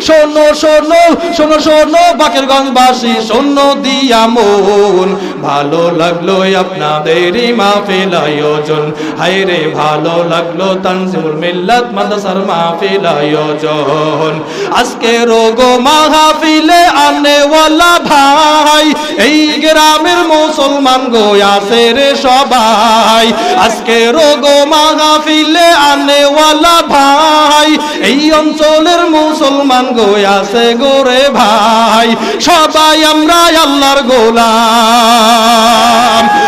শোনো শোনো শোনো শোনো বাকেরগঞ্জবাসী, শোনো দিয়া মন, ভালো লাগলো আপনাদের মাহফিল আয়োজন, হায়রে ভালো লাগলো তানজিমুল মিল্লাত মাদ্রাসার মাহফিল আয়োজন। আজকে রোগো মাহফিলে আনেওয়ালা ভাই, এই গ্রামের মুসলমান গো আছে রে সবাই। আজকে রোগো মাহফিলে আনেওয়ালা ভাই, এই অঞ্চলের মুসলমান গো আছে গো রে ভাই। সবাই আমরা আল্লাহর গোলাম,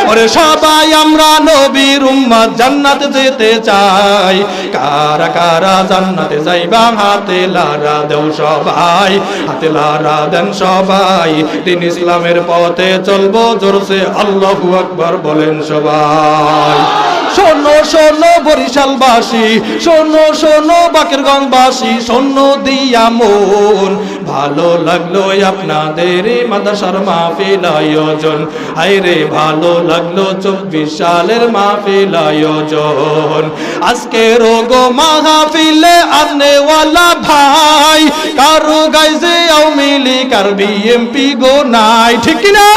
ওরে সবাই আমরা নবীর উম্মত, জান্নাতে যেতে চাই। কারা কারা জান্নাতে যাইবা হাতে লারা দেও সবাই, হাতে লারা দেন সবাই। দিন ইসলামের পথে চলবো জোরসে আল্লাহু আকবার বলেন সবাই। শোনো শোনো বরিশালবাসী, শোনো শোনো বাকেরগঞ্জবাসী, শোনো দিয়া মন, ভালো লাগলো আপনাদের মাদ্রাসার মাহফিল আয়োজন, হায়রে ভালো লাগলো 24 সালের মাহফিল আয়োজন। আজকে রোগো মাহফিলে আনেওয়ালা ভাই, কারো গাইজে আওয়ামী লীগ আর বিএমপি গো নাই, ঠিক কিনা?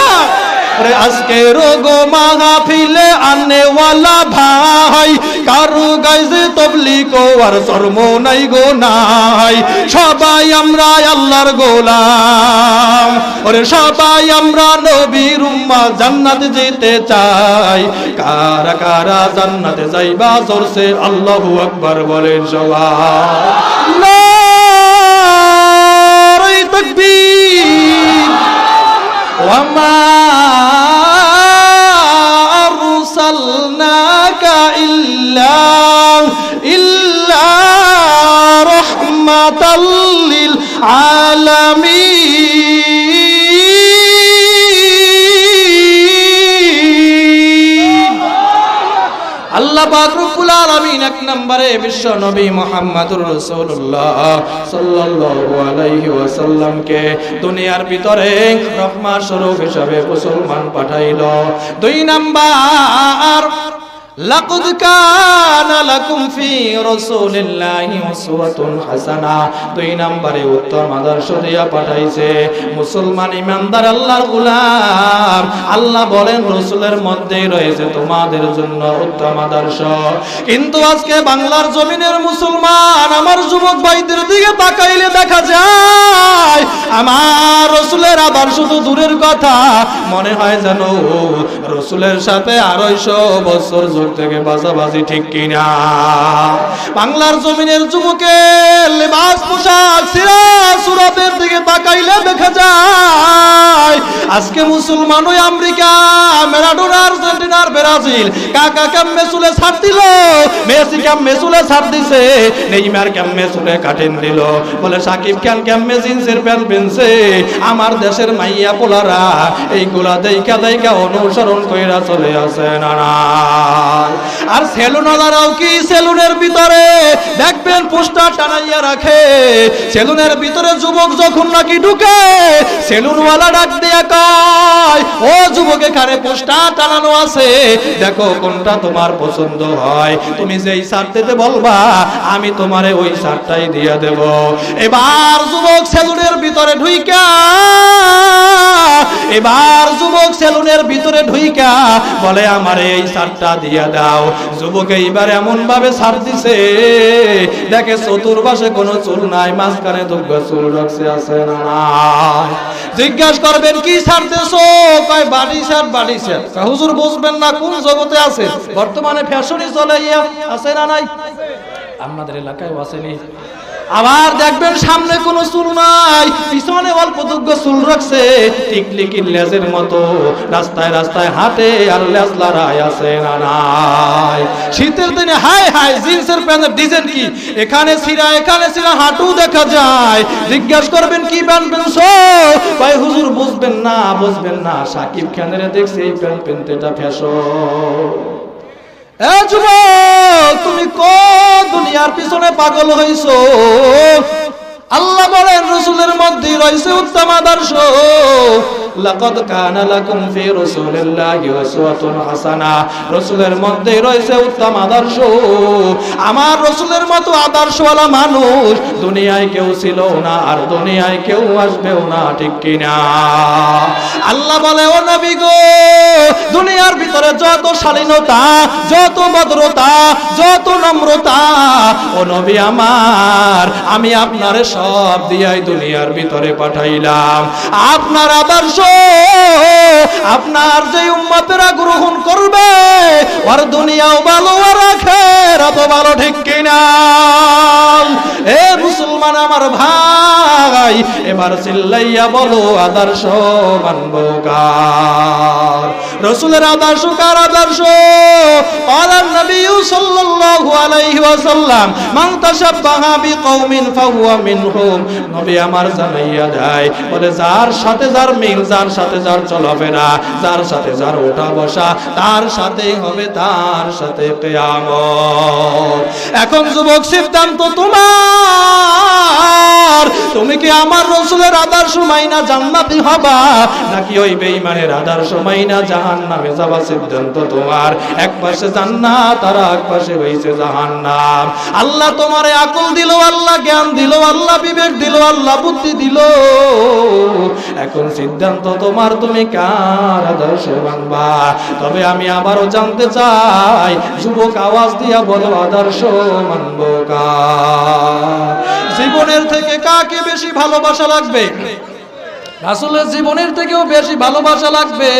আজকে রোগো মাহফিলে আনেওয়ালা ভাই, কারো গাইজে তবলিগ আর শরম নাই গো নাই। সবাই আমরা আল্লাহর গোলাম, ওরে সবাই আমরা নবীর উম্মত, জান্নাতে যেতে চাই। কারা কারা জান্নাতে যাইবা জোরসে আল্লাহু আকবার বলেন সবাই। নারে তাকবীর। ওয়া মা আরসালনাকা ইল্লা রাহমাতাল লিল আলামিন। আল্লাহ পাক রব্বুল আলামিন এক নম্বরে বিশ্ব নবী মুহাম্মদুর রাসূলুল্লাহ সাল্লাল্লাহু আলাইহি ওয়াসাল্লামকে দুনিয়ার ভিতরে রহমত স্বরূপ হিসাবে মুসলমান পাঠাইলো। 2 নাম্বার লাকাদ কানা লাকুম ফি রাসূলিল্লাহি উসওয়াতুন হাসানা, 2 নম্বরে উত্তম আদর্শ দিয়া পাঠাইছে। মুসলমান ইমানদার আল্লাহর গোলাম, আল্লাহ বলেন রাসূলের মধ্যে রয়েছে তোমাদের জন্য উত্তম আদর্শ। কিন্তু আজকে বাংলার জমিনের মুসলমান, আমার যুবক ভাইদের দিকে তাকাইলে দেখা যায় আমার রাসূলের আদর্শ তো দূরের কথা, মনে হয় যেন রাসূলের সাথে 250 বছর থেকে বাজাবাজি, ঠিক কিনা? বাংলার জমিনের যুবকের লেবাস পোশাক সিরা সুরাতের দিকে তাকাইলে দেখা যায় আজকে মুসলমান ওই আমেরিকা, ম্যারাডোনা, আর্জেন্টিনার, ব্রাজিল কাকা কেমনে চুলে ছাড় দিল, মেসি কেমনে চুলে ছাড় দিছে, নেইমার কেমনে চুলে কাটিন দিল, বলে সাকিব খান কেমনে জিন্সের প্যান্ট পেনছে। আমার দেশের মাইয়া পোলারা এইগুলা দেখা দেখা অনুসরণ কইরা চলে আসে না। আর সেলুনওয়ালারাও কি সেলুনের ভিতরে দেখবেন পোস্টার টানাইয়া রাখে, সেলুনের ভিতরে যুবক যখন নাকি ঢুকে সেলুনওয়ালা ডাক দিয়া কয়, ও যুবক এখানে পোস্টার টানানো আছে, দেখো কোনটা তোমার পছন্দ হয়, তুমি যেই শার্ট দিতে বলবা আমি তোমারে ওই শার্টটাই দিয়ে দেব। এবার যুবক সেলুনের ভিতরে ঢুইকা, এবার যুবক সেলুনের ভিতরে ঢুইকা বলে আমারে এই শার্টটা দিয়া দাও। যুবক এইবার এমন ভাবে ছাড় দিছে, দেখে চতুর্পাশে কোনো চুল নাই, মাঝখানে দুগ্গা চুল রাখছে, আছে না নাই? জিজ্ঞাসা করবেন কি ছাড়তেছো, কয় বাড়ি শার্ট, বাড়ি শার্ট। হুজুর বুঝবেন না কোন জগতে আছে, বর্তমানে ফ্যাশনই চলে ইয়া, আছে না নাই? আপনাদের এলাকায় আসেনি? আবার দেখবেন সামনে কোনো চুল নাই, পিছনে অল্প দুগ্গ চুল রাখছে, টিকলিকির লেজের মতো, রাস্তায় রাস্তায় হাঁটে আর লেজ লড়াই, আছে না নাই? শীতের দিনে হাই হাই জিন্সের প্যান্টের ডিজাইন কি, এখানে ছিঁড়া এখানে ছিঁড়া হাঁটু দেখা যায়। জিজ্ঞাসা করবেন কি প্যান্ট পেনছো, ভাই হুজুর বুঝবেন না, বুঝবেন না, সাকিব খানের দেখছি এই প্যান্ট পেনতে, এটা ফ্যাশন। এ যুবক, তুমি কোন দুনিয়ার পিছনে পাগল হইছো? আল্লাহ বলেন রাসূলের মধ্যে রয়েছে উত্তম আদর্শ। লাকাদ কানা লাকুম ফি রাসূলিল্লাহি উসওয়াতুন হাসানাহ, রাসূলের মধ্যে রয়েছে উত্তম আদর্শ। আমার রাসূলের মতো আদর্শওয়ালা মানুষ দুনিয়ায় কেউ ছিল না, আর দুনিয়ায় কেউ আসবেও না, ঠিক কিনা? আল্লাহ বলে, ও নবী গো, দুনিয়ার ভিতরে যত শালীনতা, যত ভদ্রতা, যত নম্রতা, ও নবী আমার, আমি আপনারে সব দিয়াই দুনিয়ার ভিতরে পাঠাইলাম। আপনার আদর্শ আপনার যে উম্মতেরা গ্রহণ করবে, ওর দুনিয়াও ভালো আর আখিরাতও ভালো, ঠিক কিনা? এ মুসলমান আমার ভাই, এবার চিল্লাইয়া বলো, আদর্শ মানবো কার? রাসূলের আদর্শ কার আদর্শ? ক্বালা নবী সাল্লাল্লাহু আলাইহি ওয়াসাল্লাম, মান তাশাব্বাহা বিকওমিন ফাহুয়া মিনহুম। নবী আমার জানাইয়া দেয়, বলে যার সাথে যার মিল, যার সাথে যার চলাফেরা, যার সাথে যার ওঠা বসা, তার সাথেই হবে তার সাথে কিয়ামত। এখন যুবক, সিদ্ধান্ত তোমার, তুমি কি আমার রাসূলের আদর্শ মাইনা জান্নাতি হবা, নাকি ওই বেঈমানের আদর্শ মাইনা জাহান্নামে যাবা? সিদ্ধান্ত তোমার। এক পাশে জান্নাত আর এক পাশে হইছে জাহান্নাম। আল্লাহ তোমারে আকল দিল, আল্লাহ জ্ঞান দিল, আল্লাহ বিবেক দিল, আল্লাহ বুদ্ধি দিল। এখন সিদ্ধান্ত তোমার, তুমি কার আদর্শ মানবা? তবে আমি আবারও জানতে চাই, যুবক আওয়াজ দিয়া বলো, আদর্শ মানবো কার? জীবনের থেকে কাকে বেশি ভালোবাসা লাগবে? রাসূলের জীবনের থেকেও বেশি ভালোবাসা লাগবে।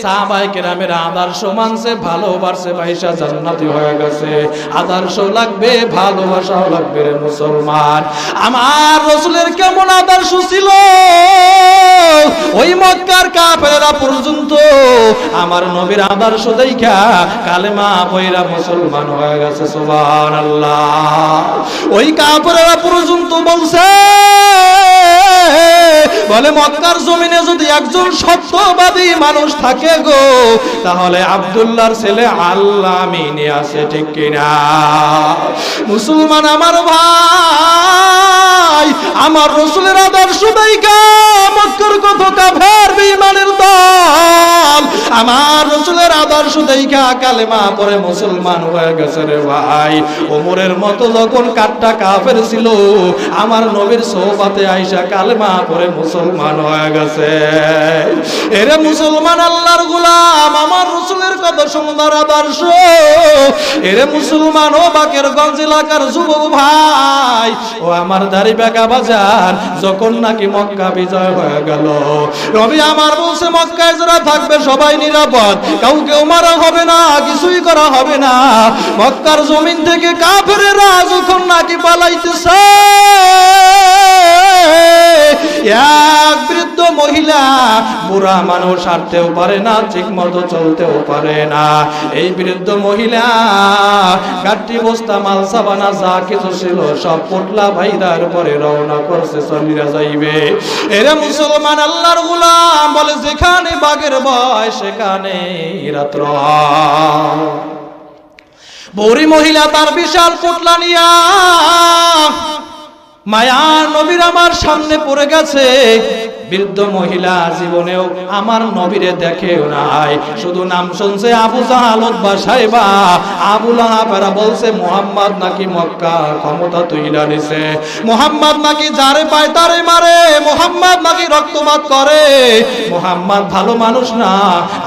সাহাবায়ে কেরামের আদর্শ মানছে, ভালোবাসছে, পয়সা জান্নাতি হয়ে গেছে। আদর্শ লাগবে, ভালোবাসাও লাগবে রে মুসলমান। আমার রাসূলের কেমন আদর্শ ছিল, ওই মক্কার কাফেররা পর্যন্ত আমার নবীর আদর্শ দেখা কালেমা পয়রা মুসলমান হয়ে গেছে। সুবহানাল্লাহ। ওই কাফেররা পর্যন্ত বলছে, বলে মক্কার জমিনে যদি একজন সত্যবাদী মানুষ থাকে গো, তাহলে আব্দুল্লাহর ছেলে আল্লাহ আমিনে আছে, ঠিক কিনা? মুসলমান আমার ভাই, আমার রাসূলের আদর্শ দেখা মক্কার কত কাফের বেঈমানের দল আমার রাসূলের আদর্শ দেখা কালেমা পড়ে মুসলমান হয়ে গেছে রে ভাই। ওমরের মতো যখন কাট্টা কাফের ছিল, আমার নবীর সোহবতে আয়েশা কালেমা পড়ে মুসলমান হয়ে গেছে। এরে মুসলমান, আল্লাহর গোলাম, আমার রাসূলের কত সুন্দর আদর্শ। এরে মুসলমান, ও বাকেরগঞ্জ এলাকার যুবক ভাই, ও আমার দাড়ি বেকা বাজার, যখন নাকি মক্কা বিজয় হয়ে গেল, নবী আমার বলছে, মক্কায় যারা থাকবে সবাই নিরাপদ, কাউকে মারা হবে না, কিছুই করা হবে না। মক্কার জমিন থেকে কাফেরেরা যখন নাকি পালাইতেছে, এক বৃদ্ধ মহিলা, বুড়া মানুষ, হাঁটতেও পারে না, ঠিক মতো চলতেও পারে না। এই বৃদ্ধ মহিলা গাঠি বস্তা মাল সাবানা যা কিছু ছিল সব পোটলা ভাইদার পরে রওনা করছে, চলিয়া যাইবে। এরা মুসলমান আল্লাহর গোলাম, বলে যেখানে বাঘের ভয় সেখানে রাত্র। বুড়ি মহিলা তার বিশাল পোটলা নিয়া মায়ার নবীর আমার সামনে পড়ে গেছে। বৃদ্ধ মহিলা জীবনেও আমার নবীরে দেখেও নাই, শুধু নাম শুনছে আবু জাহাল, উতবা, সাইবা, আবু লাহাবেরা বলছে মুহাম্মদ নাকি মক্কা ক্ষমতা তুইলা নিছে, মুহাম্মদ নাকি যারে পায় তারে মারে, মুহাম্মদ নাকি রক্তপাত করে, মুহাম্মদ ভালো মানুষ না।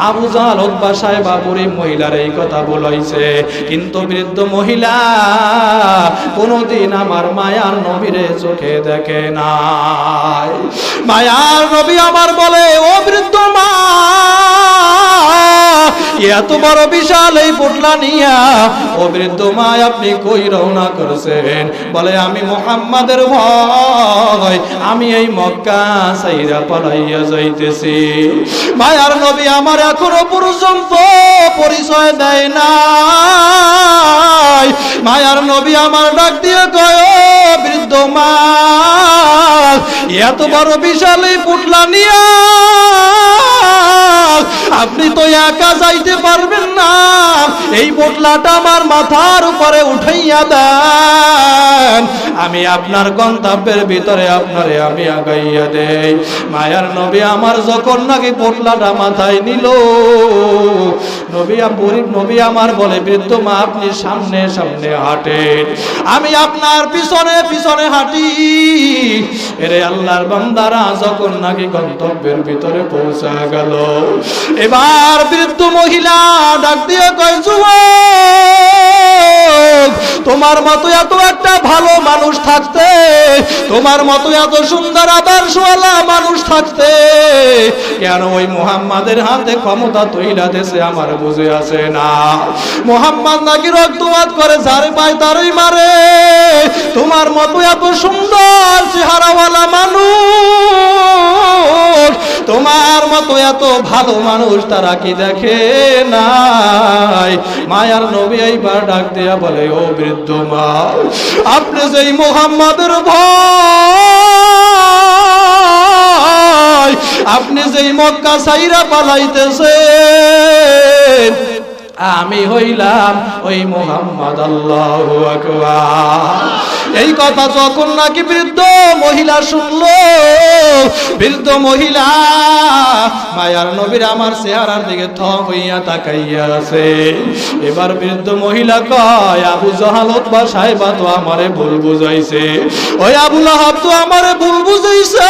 আবু জাহাল, উতবা, সাইবা বুড়ি মহিলার এই কথা বলাইছে, কিন্তু বৃদ্ধ মহিলা কোনদিন আমার মায়ার নবীরে চোখে দেখে নাই। মায়ার নবী আমার বলে, ও বৃদ্ধ মা, এত বড় বিশাল এই পোটলা নিয়া, ও বৃদ্ধ মা আপনি কই রওনা করেছেন? বলে, আমি মুহাম্মাদের ভয়, আমি এই মক্কা ছাইরা পালাইয়া যাইতেছি। মায়ার নবী আমার এখনো পর্যন্ত পরিচয় দেয় নাই। মায়ার নবী আমার ডাক দিয়ে কয়, ও বৃদ্ধ মা, এত বড় বিশাল এই পোটলা নিয়া আপনি তো একা যাইতে পারবেন না, এই পোটলাটা আমার মাথার উপরে উঠাইয়া দেন, আমি আপনার গন্তব্যের ভিতরে আপনারে আমি আগাইয়া দেই। মায়ার নবী আমার যখন নাকি পোটলাটা মাথায় নিল, নবী আমার বলে, বৃদ্ধ মা আপনি সামনে সামনে হাঁটেন, আমি আপনার পিছনে পিছনে হাঁটি। এরে আল্লাহর বান্দারা যখন নাকি গন্তব্যের ভিতরে পৌঁছা গেল, এবার বৃদ্ধ মহিলা ডাক দিয়ে কয়, যুবক, তোমার মতো এত একটা ভালো মানুষ থাকতে, তোমার মতো এত সুন্দর আদর্শওয়ালা মানুষ থাকতে, কেন ওই মুহাম্মাদের হাতে ক্ষমতা তৈলা দেশে আমার বুঝে আসে না। মুহাম্মদ নাকি রক্তপাত করে, যারে পায় তারই মারে। তোমার মতো এত সুন্দর চেহারাওয়ালা মানুষ, তোমার মতো এত ভালো মানুষ তারা কি দেখে নাই? মায়ার নবী এইবার ডাক দিয়া বলে, ও বৃদ্ধ মা, আপনি যেই মুহাম্মাদের ভয়, আপনি যেই মক্কা ছাইরা পালাইতেছেন, আমি হইলাম ওই মুহাম্মদ। আল্লাহু আকবার। এই কথা যখন নাকি বৃদ্ধ মহিলা শুনলো, বৃদ্ধ মহিলা মায়ার নবীর আমার চেহারার দিকে থ হইয়া তাকাইয়া আছে। এবার বৃদ্ধ মহিলা কয়, আবু জাহাল উতবা সাহেবা তো আমারে ভুল বুঝাইছে, ওই আবু লাহাব তো আমারে ভুল বুঝাইছে।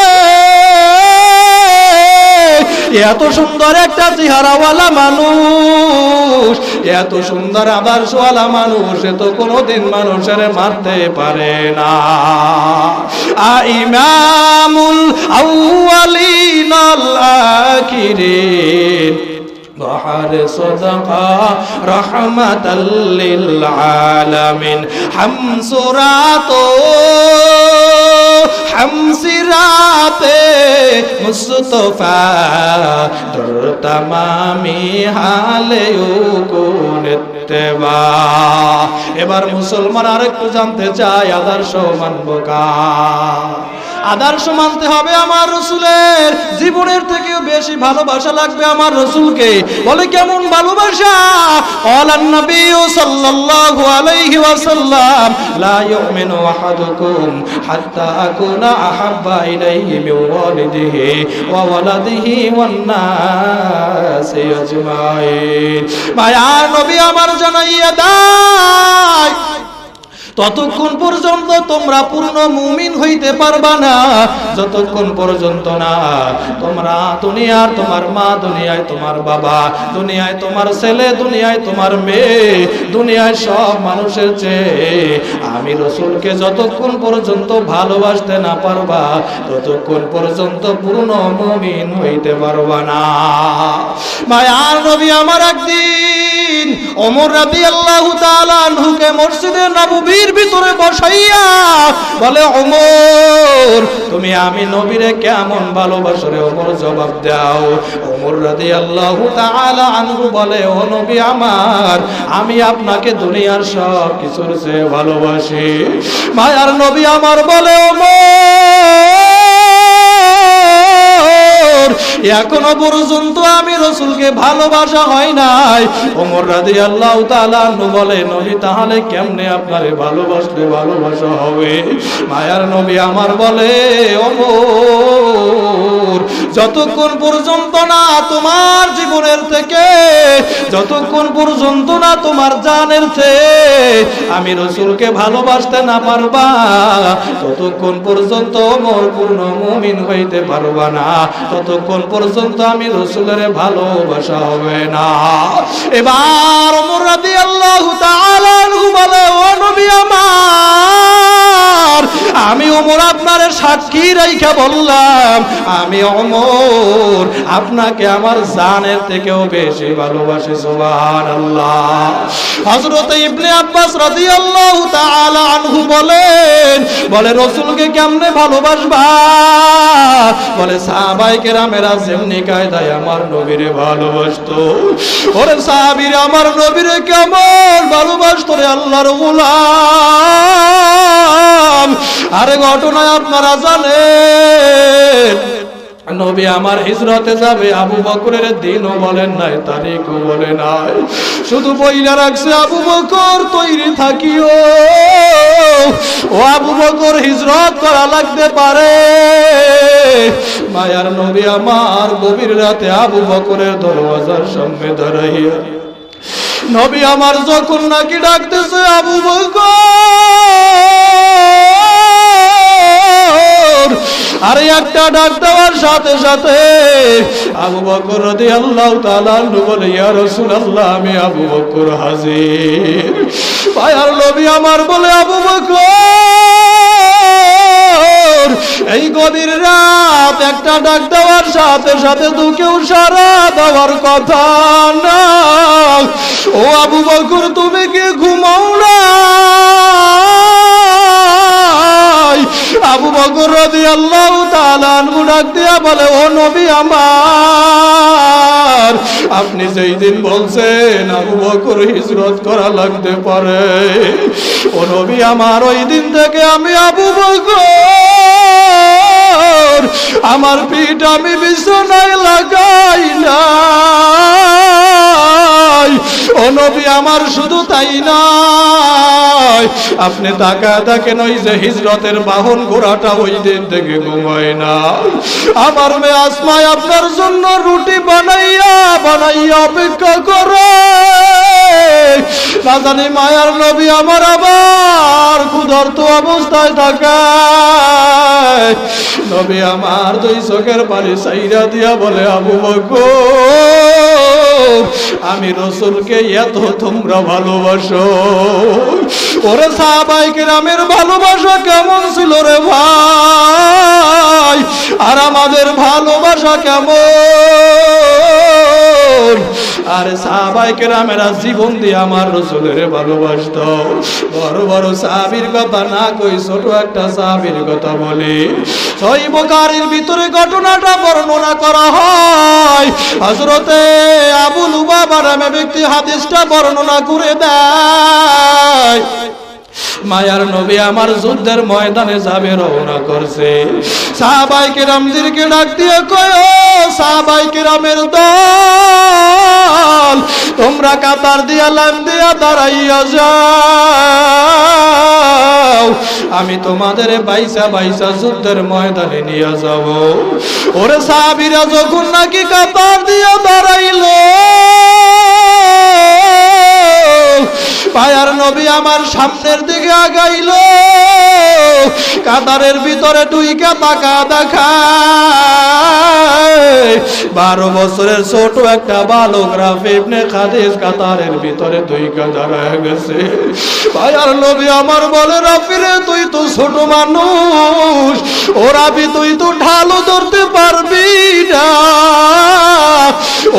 এত সুন্দর একটা চেহারাওয়ালা মানুষ, এত সুন্দর আদর্শওয়ালা মানুষ, এ তো কোনোদিন মানুষের মারতে পারে না। ইমামুল আউয়ালিন আল আখিরিন বহার সদকা রহমাতাল লিল আলামিন, হামসুরাতো হামসিরাতে মুস্তফা দর তামামি হালে কোন ইত্তেবা। এবার মুসলমান আরেকটু জানতে চায়, আদর্শ মানব কার? আদর্শ মানতে হবে আমার রসুলের। জীবনের থেকেও বেশি ভালোবাসা লাগবে আমার রসুলকে। বলে কেমন ভালোবাসা? ক্বালান নবী সাল্লাল্লাহু আলাইহি ওয়াসাল্লাম, লা ইউমিনু আহাদুকুম হাত্তা আকুনা আহাব্বা ইলাইহি মিন ওয়ালিদিহি ওয়া ওয়ালাদিহি ওয়ান নাসি আজমাইন। মায়ার নবী আমার জানাইয়া দেয়, ততক্ষণ পর্যন্ত তোমরা পূর্ণ মুমিন হইতে পারবা না, যতক্ষণ পর্যন্ত না তোমরা দুনিয়ার তোমার মা, দুনিয়ায় তোমার বাবা, দুনিয়ায় তোমার ছেলে, দুনিয়ায় তোমার মেয়ে, দুনিয়ায় সব মানুষের চেয়ে আমি রসুলকে যতক্ষণ পর্যন্ত ভালোবাসতে না পারবা, ততক্ষণ পর্যন্ত পূর্ণ মুমিন হইতে পারবা না। মায়ার নবী আমার একদিন ওমর রাদিয়াল্লাহু তাআলা আনহুকে মসজিদে নববীর ভিতরে বসাইয়া বলে, ওমর তুমি আমি নবীরে কেমন ভালোবাসো রে? ওমর জবাব দাও। ওমর রাদিয়াল্লাহু তাআলা আনহু বলে, ও নবী আমার, আমি আপনাকে দুনিয়ার সব কিছুর চেয়ে ভালোবাসি। মায়ার নবী আমার বলে, ওমর এখনো পর্যন্ত আমি রসুলকে ভালোবাসা হয় নাই। ওমর রাদিয়াল্লাহু তাআলা আনহু বলে, নবী তাহলে কেমনে আপনারে ভালোবাসলে ভালোবাসা হবে? মায়ার নবী আমার বলে, ওমর যতক্ষণ পর্যন্ত না তোমার জীবনের থেকে, যতক্ষণ পর্যন্ত না তোমার জানের থেকে আমি রসুলকে ভালোবাসতে না পারবা, ততক্ষণ পর্যন্ত ওমর পূর্ণ মুমিন হইতে পারবা না, ততক্ষণ পর্যন্ত আমি রসুলের ভালোবাসা হবে না। এবার ওমর রাদিয়াল্লাহু তাআলা আনহু বলে, ও নবী আমার, আমি ওমর আপনারে সাক্ষী রাইখা বললাম, আমি ওমর আপনাকে আমার জানের থেকেও বেশি ভালোবাসি। সুবহানাল্লাহ। হযরত ইবনে আব্বাস রাদিয়াল্লাহু তাআলা আনহু বলে রসুলকে কেমনে ভালোবাসবা? বলে সাহাবায়ে কেরামেরা যেমনি কায়দায় আমার নবীরে ভালোবাসতো, ওরে সাহাবীরা আমার নবীরে কেমন ভালোবাসতো রে আল্লাহর গোলাম। আরে ঘটনা আপনারা জানেন, নবী আমার হিজরতে যাবে, আবু বকরের দিনও বলেন নাই, তারিখও বলে নাই, শুধু বইলা রাখছে আবু বকর তৈরি থাকিও, ও আবু বকর হিজরত করা লাগতে পারে। মায়ার নবী আমার গভীর রাতে আবু বকরের দরওয়াজার সামনে দাঁড়াইয়া নবী আমার যখন নাকি ডাকতেছে আবু বকর, আর একটা ডাক দেওয়ার সাথে সাথে আবু বকর রাদিয়াল্লাহু তাআলা আনহু বলে, ইয়া রাসূলুল্লাহ, আমি আবু বকর হাজির। মায়ার নবী আমার বলে, আবু বকর, এই গভীর রাত একটা ডাক দেওয়ার সাথে সাথে তো কেউ সাড়া দেওয়ার কথা না। ও আবু বকর, তুমি কি ঘুমাও না? আবু বকর রাদিয়াল্লাহু তাআলা আনহু ডাক দিয়া বলে, ও নবী আমার, আপনি যেই দিন বলছেন আবু বকর হিজরত করা লাগতে পারে, ও নবী আমার, ওই দিন থেকে আমি আবু বকর আমার পিঠ আমি বিছানায় লাগাই না। ও নবী আমার, শুধু তাই নয়, আপনি তাকায় দেখেন ওই যে হিজরতের বাহন ঘোড়াটা ওই দিন থেকে ঘুমায় না। আমার মেয়ে আসমায় আপনার জন্য রুটি বানাইয়া বানাইয়া অপেক্ষা করে, না জানি মায়ার নবী আমার আবার ক্ষুধার্ত অবস্থায় থাকায় নবী আমার দুই চোখের পানি চাইরা দিয়া বলে, আবু বকর, আমি রাসূলকে এত তোমরা ভালোবাসো, ওরে সাহাবায়ে কেরামের ভালোবাসা কেমন ছিল রে ভাই, আর আমাদের ভালোবাসা কেমন? আরে সাহাবায়ে কেরামেরা জীবন দিয়ে আমার রাসূলের ভালোবাসতো। বড় বড় সাহাবীর কথা না কই ছোট একটা সাহাবীর কথা বলি। সহিহ বুখারীর ভিতরে ঘটনাটা বর্ণনা করা হয়। হযরতে আবু লুবাবা নামে ব্যক্তি হাদিসটা বর্ণনা করে দেয়। মায়ার নবী আমার যুদ্ধের ময়দানে যাবে, রওনা করছে। সাহাবায়ে কেরামদেরকে ডাক দিয়ে কয়, ও সাহাবায়ে কেরামের দল, তোমরা কাতার দিয়া লাইন দিয়া দাঁড়াইয়া যাও, আমি তোমাদের বাইসা বাইসা যুদ্ধের ময়দানে নিয়ে যাব। ওরে সাহাবীরা যখন নাকি কাতার দিয়া দাঁড়াইলো, মায়ার নবী আমার সামনের দিকে আগাইল, কাতারের ভিতরে ঢুইকা তাকা দেখায় 12 বছরের ছোট একটা বালক রাফি ইবনে খাদিজ কাতারের ভিতরে ঢুইকা দাঁড়ায় গেছে। মায়ার নবী আমার বলে, রাফি রে, তুই তো ছোট মানুষ, ও রাফি তুই তো ঢালও ধরতে পারবি না,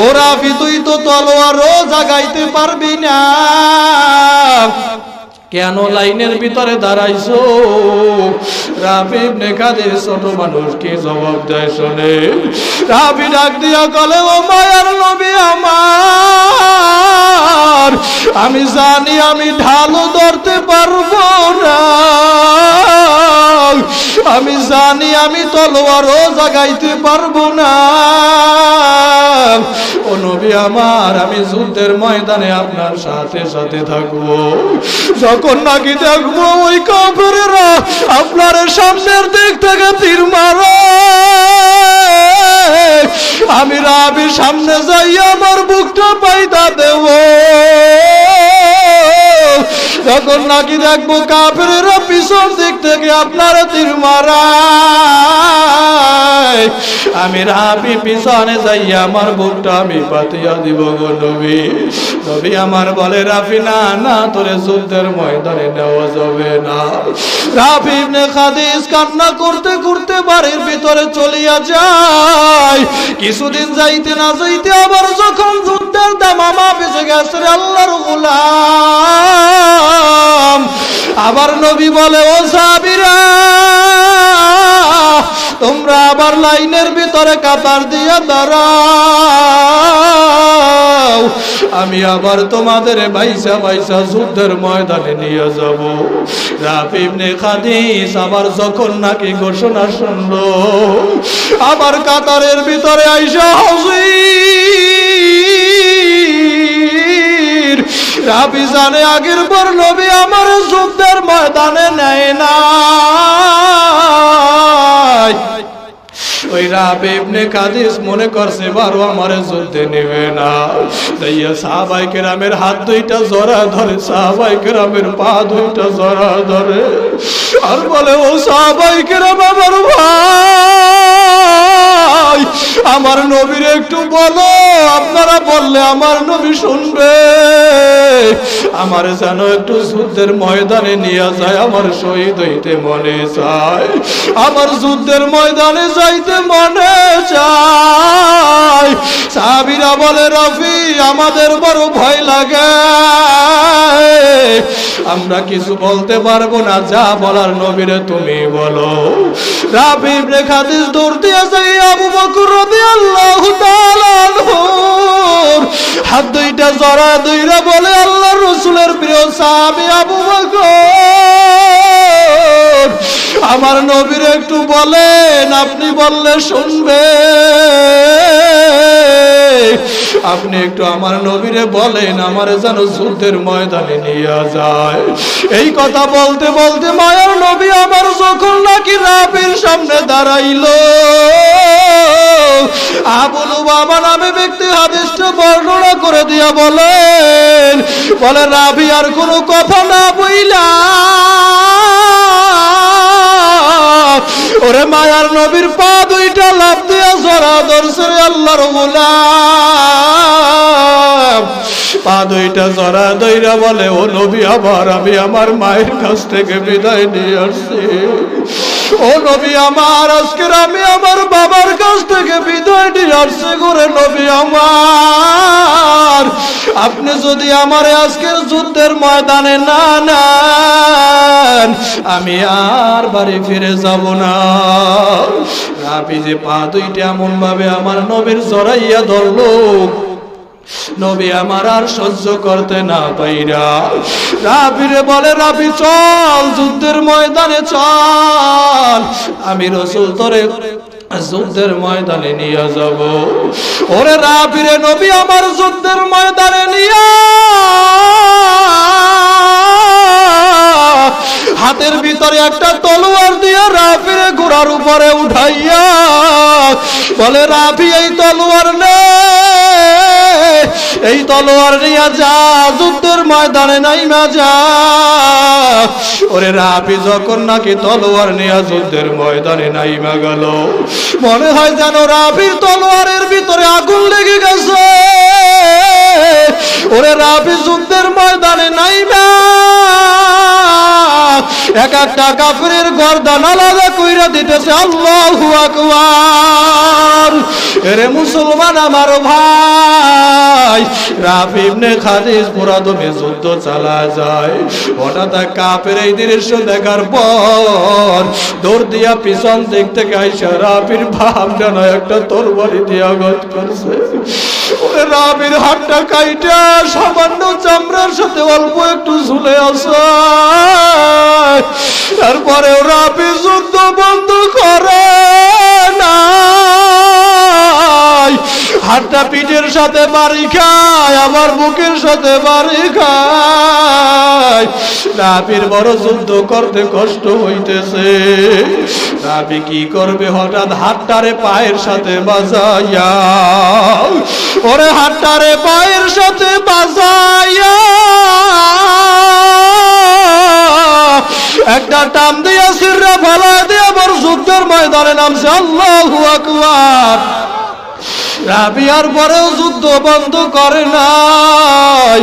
ও রাফি তুই তো তলোয়ারও জাগাইতে পারবি না, কেন লাইনের ভিতরে দাঁড়াইছো? রাফি ইবনে খাদিজ ছোট মানুষ কি জবাব দেয় শুনে। রাফি ডাক দিয়া বলে, ও মায়ার নবী আমার, আমি জানি আমি ঢালও ধরতে পারবো না, আমি জানি আমি তলোয়ারও জাগাইতে পারবো না, ও নবী আমার, আমি যুদ্ধের ময়দানে আপনার সাথে সাথে থাকবো। যখন নাকি দেখবো ওই কাফেরেরা আপনার সামনের দিক থেকে তীর মারে, আমি রাফির সামনে যাই আমার বুকটা পাইতা দেব। যখন নাকি দেখবো কাফেরেরা পিছন দিক থেকে আপনার তীর মারায়, আমি রাফি পিছনে যাই আমার বুকটা আমি পাতিয়া দিব গো নবী। নবী আমার বলে, রাফি না না, তোরে যুদ্ধের ময়দানে নেওয়া যাবে না। রাফি ইবনে খাদিজ কান্না করতে করতে বাড়ির ভিতরে চলিয়া যায়। কিছুদিন যাইতে না যাইতে আবার যখন যুদ্ধের দামামা বেজে গেছে আল্লাহর গোলাম, আবার নবী বলে, ও সাহাবীরা, তোমরা আবার লাইনের ভিতরে কাতার দিয়ে দাঁড়াও, আমি আবার তোমাদের বাইসা বাইসা যুদ্ধের ময়দানে নিয়ে যাব। রাফি ইবনে খাদিস আবার যখন নাকি ঘোষণা শুনলো, আবার কাতারের ভিতরে আইসা হাজির। রাফি জানে আগের পর নবী আমার যুদ্ধের ময়দানে নেয় না। ওই রাফি ইবনে খাদিস মনে করছে বারো আমারে যুদ্ধে নেবে না। তাইয়া সাহাবায়ে কেরামের হাত দুইটা জড়া ধরে, সাহাবায়ে কেরামের পা দুইটা জড়া ধরে, আর বলে ও সাহাবায়ে কেরাম আমার ভাই, আমার নবীর একটু বলো, আপনারা বললে আমার নবী শুনবে, আমার যেন একটু যুদ্ধের ময়দানে নিয়ে যায়, আমার শহীদ হইতে মনে চায়, আমার যুদ্ধের ময়দানে যাইতে মনে চায়। সাহাবীরা বলে রাফি আমাদের বড় ভয় লাগে, আমরা কিছু বলতে পারবো না, যা বলার নবীরে তুমি বলো। রাফি ইবনে খাদিস দৌড় দিয়ে যায় আবু বকর রাদিয়াল্লাহু তাআলা আনহুর হাত দুইটা জড়া ধইরা বলে আল্লাহর রাসূলের প্রিয় সাহাবী আবু বকর, আমার নবীর একটু বলেন, আপনি বললে শুনবে, আপনি একটু আমার নবীরে বলেন আমার যেন যুদ্ধের ময়দানে নিয়ে যায়। এই কথা বলতে বলতে মায়ার নবী আমার যখন নাকি রাফির সামনে দাঁড়াইলো, আবু লুবাবা নামে ব্যক্তি হাদিসটা বর্ণনা করে দিয়া বলেন, বলে রাফি আর কোনো কথা না বইলা ওরে মায়ার নবীর পা দুইটা লাফ দিয়া জড়া ধরছে। আল্লাহর গোলাম পা দুইটা জড়া ধইরা বলে ও নবী আবার আমি আমার মায়ের কাছ থেকে বিদায় নিয়ে আসছি, ও নবী আমার আজকের আমি আমার বাবার কাছ থেকে বিদায় নিয়ে আসছি করে নবী আমার, আপনি যদি আমার আজকের যুদ্ধের ময়দানে না নেন আমি আর বাড়ি ফিরে যাব না। রাফি যে পা দুইটা এমন ভাবে আমার নবীর জড়াইয়া ধরলো, নবী আমার আর সহ্য করতে না পাইরা রাফিরে বলে রাফি চল যুদ্ধের ময়দানে চল, আমি রাসূল তোরে যুদ্ধের ময়দানে নিয়ে যাব। ওরে রাফিরে নবী আমার যুদ্ধের ময়দানে নিয়ে হাতের ভিতরে একটা তলোয়ার দিয়ে রাফিরে ঘোড়ার উপরে উঠাইয়া বলে রাফি এই তলোয়ার নে, এই তলোয়ার নিয়ে যা যুদ্ধের ময়দানে নাইমা যা। ওরে রাফি যখন নাকি তলোয়ার নিয়ে যুদ্ধের ময়দানে নাইমা গেল, মনে হয় যেন রাফির তলোয়ারের ভিতরে আগুন লেগে গেছে। ওরে রাফি যুদ্ধের ময়দানে নাইমা এক একটা কাফিরের গর্দান আলাদা কইরা দিতেছে। আল্লাহু আকবার। এরে মুসলমান আমার ভাই, রাফি ইবনে খাদিস পুরা দমে যুদ্ধ চালা যায়। হঠাৎ কাফের এই দৃশ্য দেখার পর দৌড় দিয়া পিছন দিক থেকে আইসা রাফির ভাব যেন একটা তরবারি দিয়ে আঘাত করছে। ওরে রাফির হাতটা কাইটা সামান্য চামড়ার সাথে অল্প একটু ঝুলে আছে। তারপরে রাফি যুদ্ধ বন্ধ করে না, হাতটা পিঠের সাথে বাড়ি খায়, আবার বুকের সাথে বাড়ি খায়। রাফির বড় যুদ্ধ করতে কষ্ট হইতেছে। রাফি কি করবে, হঠাৎ হাতটারে পায়ের সাথে বাজাইয়া, ওরে হাতটারে পায়ের সাথে বাজাইয়া একটা টান দিয়া সিররা ফেলা দিয়ে আবার যুদ্ধের ময়দানে নামছে। আল্লাহু আকবার। রাফি আর পরেও যুদ্ধ বন্ধ করে নাই,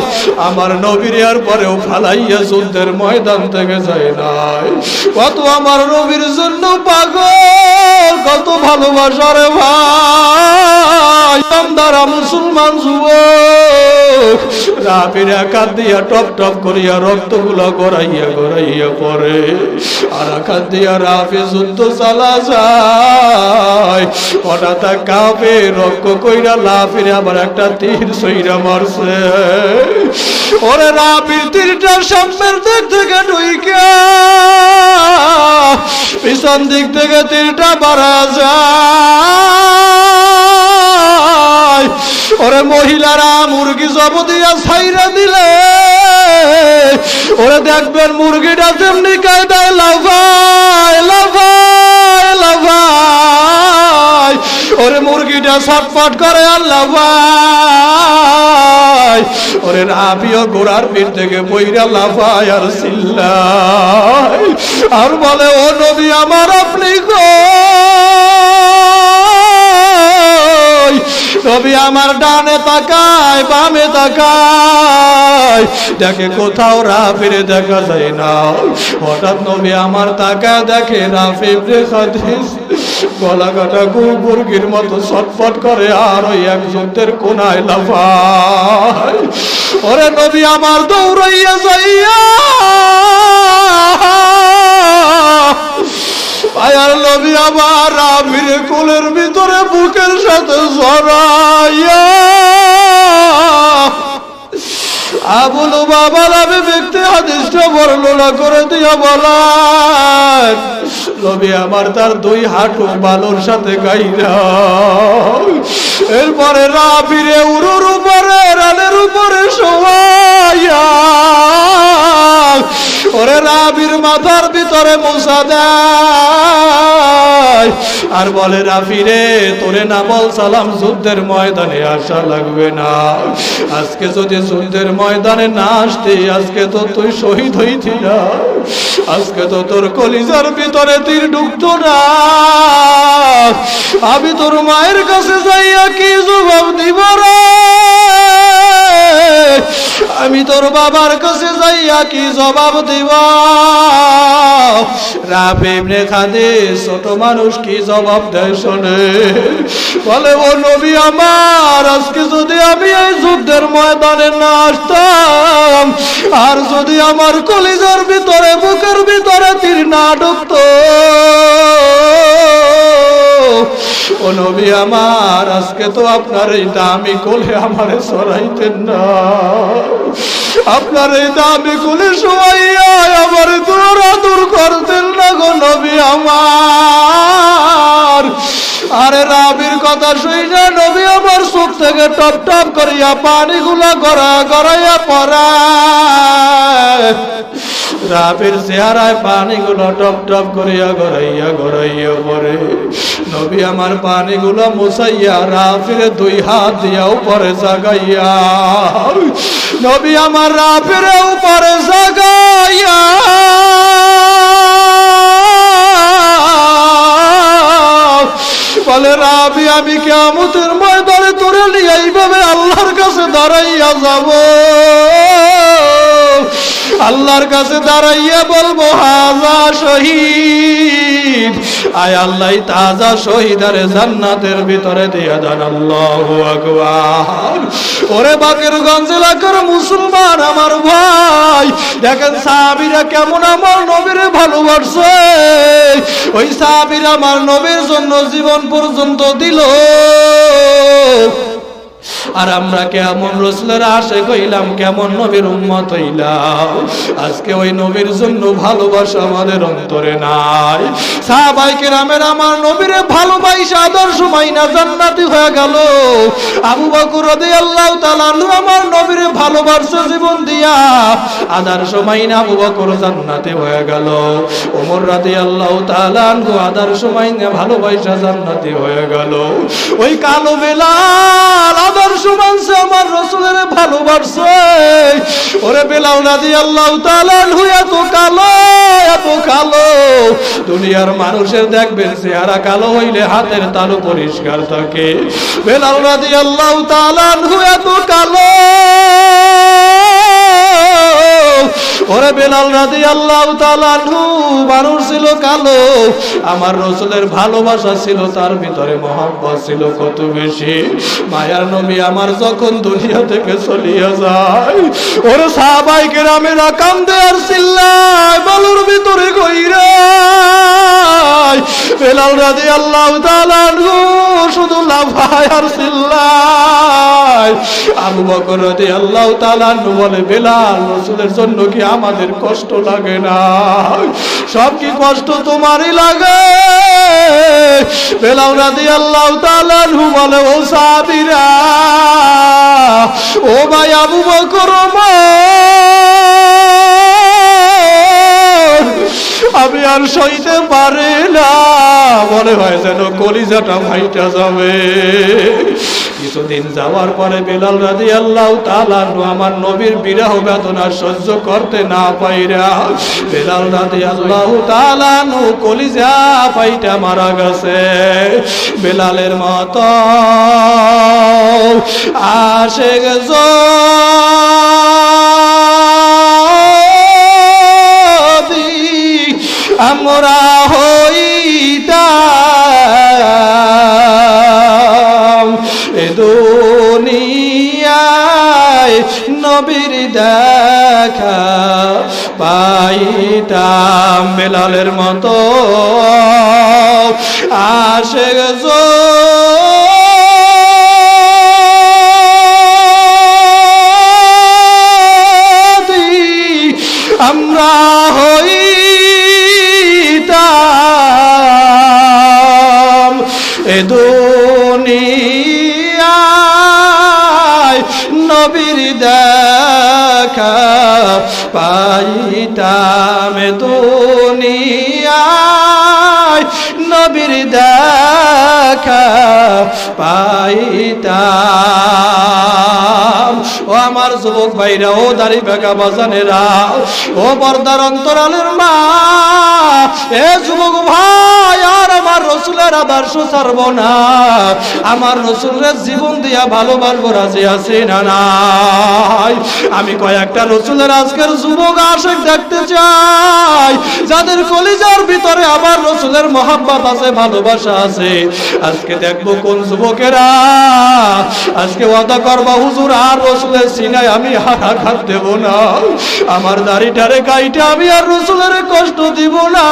আমার নবীর আর পরেও ফালাইয়া যুদ্ধের ময়দান থেকে যায় নাই। কত আমার নবীর জন্য পাগল, কত ভালোবাসা রে ভাই। আমদারা মুসলমান যুবক রাফির আঘাত দিয়া টপ টপ করিয়া রক্তগুলো গড়াইয়া গড়াইয়া পড়ে, আর আঘাত দিয়া রাফি যুদ্ধ চালা যায়। হঠাৎ কাঁপে রক্ষ কইরা লাফিরে আবার একটা তীর সইরা মারছে। ওরে রাবির তীরটা সামনের দিক থেকে ঢুইকা পিছন দিক থেকে তীরটা বাড়া যায়। ওরে মহিলারা মুরগি জব দিয়া ছাইরা দিলে ওরে দেখবেন মুরগিটা তেমনি কায়দায় লাফায় লাফায় লাফায়। ওরে মুরগিটা ছটফট করে আর লাফায়। ওরে রাবিও ঘোড়ার পিঠ থেকে বইরা লাফায় আর চিল্লায় আর বলে, ও নবী আমার আপনি কই? নবী আমার ডানে তাকায় বামে তাকায়, দেখে কোথাও রাফিরে দেখা যায় না। হঠাৎ নবী আমার তাকায় দেখে রাফি ইবনে খাদিজ গলা কাটা মুরগির মতো ছটফট করে আর ওই এক যুদ্ধের কোনায় লাফায়। ওরে নবী আমার দৌড়াইয়া যাইয়া আয়ার নবী আমার রাফিরে কোলের ভিতরে বুকের সাথে জড়াইয়া আবুল বাবা রাবি ব্যক্তি হাদিসটা বর্ণনা করে দিয়া বলেন, নবী আমার তার দুই হাঁটু বালুর সাথে গাইরা এরপরে রাফিরে উরুর উপরে রানের উপরে শোয়াইয়া ওরে রাবির মাথার ভিতরে মুসা দেয় আর বলে, রাফিরে তোরে না বল সালাম যুদ্ধের ময়দানে আসা লাগবে না। আজকে যদি যুদ্ধের ময়দানে না আসতে আজকে তো তুই শহীদ হইতি না, আজকে তো তোর কলিজার ভিতরে তীর ঢুকতো না। আমি তোর মায়ের কাছে যাইয়া কি জবাব দিব রে? আমি তোর বাবার কাছে যাইয়া কি জবাব দিব? রাফি ইবনে খাদিজ ছোট মানুষ কি জবাব দেয় শোনে, বলে, ও নবী আমার আজকে যদি আমি এই যুদ্ধের ময়দানে না আসতাম আর যদি আমার কলিজার ভিতরে বুকের ভিতরে তীর না ঢুকতো, ও নবী আমার আজকে তো আপনার এই দামি কোলে আমারে সরাইতেন না, আপনার এই দামি কোলে শোয়াইয়া আমার দূর করতেন না গো নবী আমার। আরে রাবির কথা শুইনা নবী আমার চোখ থেকে টপ টপ করিয়া পানিগুলা গড়াইয়া পড়ায়। রাবির চেহারায় পানিগুলো টপ টপ করিয়া গড়াইয়া পড়ে। নবী আমার পানিগুলো মুছাইয়া রাফিরে দুই হাত দিয়া উপরে জাগাইয়া, নবী আমার রাফিরে উপরে জাগাইয়া বলে, রাবি আমি কিয়ামতের ময়দানে তোরে নিয়ে এইভাবে আল্লাহর কাছে দাঁড়াইয়া যাব, আল্লাহর কাছে দাঁড়াইয়া বলবো, হাজা শহীদ, আয় আল্লাহ তাজা শহীদারে জান্নাতের ভিতরে দিয়া দেন। আল্লাহু আকবার। ওরে বাকেরগঞ্জ এলাকার মুসলমান আমার ভাই, দেখেন সাহাবীরা কেমন আমার নবীরে ভালোবাসে। ওই সাহাবীরা আমার নবীর জন্য জীবন পর্যন্ত দিল। আর আমরা কেমন রাসূলের আশিক হইলাম, কেমন নবীর উম্মত হইলাম। আজকে ওই নবীর জন্য ভালোবাসা আমাদের অন্তরে নাই। সাহাবায়ে কেরামের আমার নবীরে ভালোবাসা আদর্শ মাইনা জান্নাতি হয়ে গেল। আবু বকর রাদিয়াল্লাহু তাআলা আনহু আমার নবীরে ভালোবাসা জীবন দিয়া আদর্শ মাইনা আবু বকর জান্নাতি হয়ে গেল। ওমর রাদিয়াল্লাহু তাআলা আনহু আদর্শ মাইনা ভালোবাসা জান্নাতি হয়ে গেল। ওই কালো বেলাল আদর্শ মানছে আমার রাসূলের ভালোবাসে। ওরে বেলাল রাদিয়াল্লাহু তাআলা আনহু এত কালো দুনিয়ার মানুষের দেখবেন চেহারা কালো হইলে হাতের তালু পরিষ্কার থাকে। বেলাল রাদিয়াল্লাহু তাআলা আনহু এত কালো ওরে বেলাল রাদিয়াল্লাহু তাআলা আনহু মানুষ ছিল কালো, আমার রাসূলের ভালোবাসা ছিল তার ভিতরে, মহব্বত ছিল কত বেশি। মায়ার নবী আমার যখন দুনিয়া থেকে চলিয়া যায়, ওরে সাহাবায়ে কেরামেরা কান্দে আর চিল্লায়, বালুর ভিতরে কইরা বেলাল রাদিয়াল্লাহু তাআলা আনহু শুধু লাফায় আর চিল্লায়। আবু বকর রাদিয়াল্লাহু তাআলা আনহু বলে, বেলাল, রাসূলের জন্য কি আমাদের কষ্ট লাগে না? সব কি কষ্ট তোমারই লাগে? বেলাল রাদিয়াল্লাহু তাআলা আনহু বলে, ও সাহাবীরা, ও ভাই আবু বকর, আমি আর সইতে পারি না, মনে হয় যেন কলিজাটা ফাইটা যাবে। কিছুদিন যাওয়ার পরে বেলাল রাদিয়াল্লাহু তাআলা আনহু আমার নবীর বিরহ বেদনা সহ্য করতে না পাইরা বেলাল রাদিয়াল্লাহু তাআলা আনহু কলিজা ফাইটা মারা গেছে। বেলালের মতো আশিক আমরা হইতাম এ দুনিয়ায় নবীর দেখা পাইতাম। বেলালের মতো আশিক যদি আমরা হই এ দুনিয়ায় নবীর দেখা পাইতাম, এ দুনিয়ায় নবীর দেখা পাইতাম। ও আমার যুবক ভাইরা, ও দাড়ি বেকা বাজানেরা, ও পর্দার অন্তরালের মা, এ যুবক ভাই, আর আমার রাসূলের আদর্শ ছাড়ব না, আমার রাসূলের জীবন দিয়া ভালোবাসবো, রাজি আছি না নাই? আমি কয়েকটা রাসূলের আজকের যুবক আশিক দেখতে চাই, যাদের কলিজার ভিতরে আমার রাসূলের মহব্বত আছে, ভালোবাসা আছে। আজকে দেখবো কোন যুবকেরা আজকে ওয়াদা করবা, হুজুর আর রাসূলের সিনায় আমি আঘাত দেব না, আমার দাড়িটারে কাইটা আমি আর রাসূলের কষ্ট দিব না।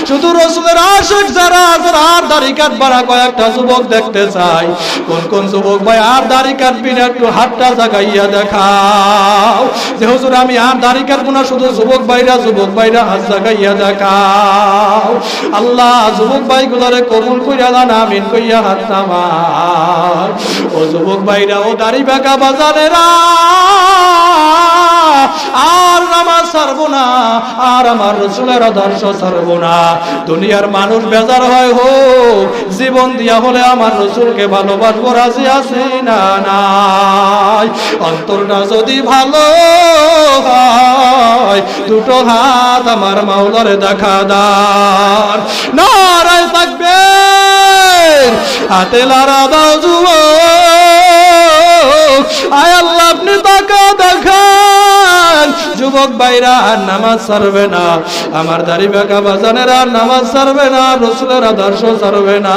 শুধু রাসূলের আশিক যারা আর দাড়ি কাটবা না, কয়েকটা যুবক দেখতে চাই। কোন কোন যুবক ভাই আর দাড়ি কাটবি না, একটু হাতটা জাগাইয়া দেখাও যে হুজুর আমি আর দাড়ি কাটবো না। শুধু যুবক ভাইরা হাত জাগাইয়া দেখাও। আল্লাহ যুবক ভাইগুলোরে কবুল কইরা দান, আমিন কইয়া হাত নামাও। ও যুবক ভাইরা, ও দাড়ি বেকা বাজানেরা, আর নামাজ ছাড়বো না, আর আমার রাসূলের আদর্শ ছাড়বো না। দুনিয়ার মানুষ বেজার হয় হোক, জীবন দিয়া হলে আমার রাসূলকে ভালোবাসবো, রাজি আছি না নাই? অন্তরটা যদি ভালো হয়, দুটো হাত আমার মাওলারে দেখা দান। নারায়ে তাকবীর, হাতে লারা দাও যুবক, আয় আল্লাহ আপনি তাকা দেখান। যুবক ভাইরা আর নামাজ ছাড়বে না, আমার দাড়ি বেকা বাজানেরা নামাজ ছাড়বে না, রাসূলের আদর্শ ছাড়বে না,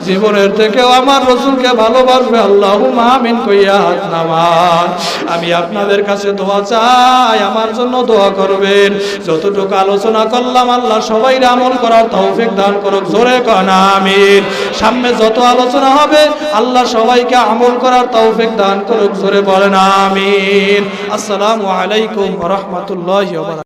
জীবনের থেকেও আমার রাসূলকে ভালোবাসবে। আল্লাহুম্মা আমিন কইয়া হাত নামান। আমি আপনাদের কাছে দোয়া চাই, আমার জন্য দোয়া করবেন। যতটুকু আলোচনা করলাম আল্লাহ সবাইকে আমল করার তৌফিক দান করুক, জোরে কোন আমিন। সামনে যত আলোচনা হবে আল্লাহ সবাইকে আমল করার তৌফিক দান করুক, জোরে বলেন আমিন। আসসালামু আলাইকুম ওয়া রাহমাতুল্লাহি ওয়া বারাকাতুহু।